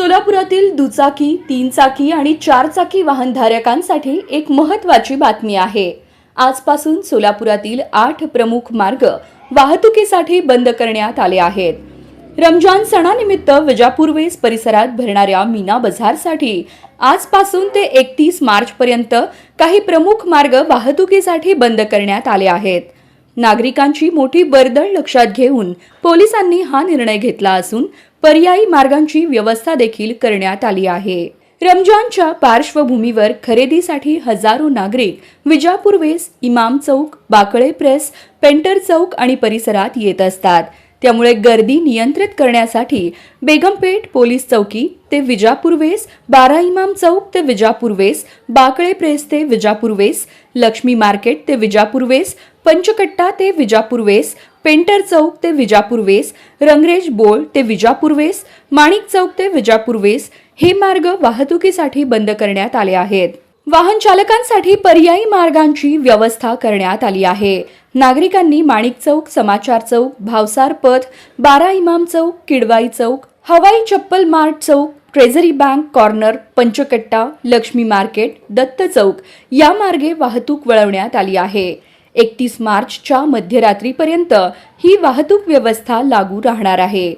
सोलापुरातील दुचाकी, 3 चाकी आणि 4 चाकी वाहनधारकांसाठी एक महत्त्वाची बातमी आहे। आजपासून सोलापुरातील 8 प्रमुख मार्ग वाहतुकीसाठी बंद करण्यात आले आहेत। रमजान सणानिमित्त विजापूर वेस परिसरात भरणाऱ्या मीना बाजारसाठी आजपासून ते 31 मार्च पर्यंत काही प्रमुख मार्ग वाहतुकीसाठी बंद करण्यात आले आहेत। नागरिकांची मोठी वर्दळ लक्षात घेऊन पोलिसांनी हा निर्णय घेतला असून पर्यायी मार्गांची व्यवस्था देखील करण्यात आली आहे। रमजानच्या पार्श्वभूमीवर खरेदीसाठी हजारो नागरिक विजापूर वेस, इमाम चौक, बाकळे प्रेस, पेंटर चौक आणि परिसरात येत असतात। त्यामुळे गर्दी नियंत्रित करण्यासाठी बेगमपेठ पोलीस चौकी ते विजापूर वेस, 12 इमाम चौक ते विजापूर वेस, बाकळे प्रेस ते विजापूर वेस, लक्ष्मी मार्केट ते विजापूर वेस, पंचकट्टा ते विजापूर वेस, पेंटर चौक ते विजापूर वेस, रंगरेज बोळ ते विजापूर वेस, माणिक चौक ते विजापूर वेस हे मार्ग वाहतुकीसाठी बंद करण्यात आले आहेत। वाहन चालकांसाठी पर्यायी मार्गांची व्यवस्था करण्यात आली आहे। नागरिकांनी माणिक चौक, समाचार चौक, भावसार पथ, 12 इमाम चौक, Kidwai Chowk, Hawai Chappal mart Chowk, treasury bank corner, Panchkatta, Lakshmi market, Datta Chowk या मार्गे वाहतूक वळवण्यात आली आहे। 31 मार्चच्या मध्यरात्रीपर्यंत ही वाहतूक व्यवस्था लागू राहणार आहे।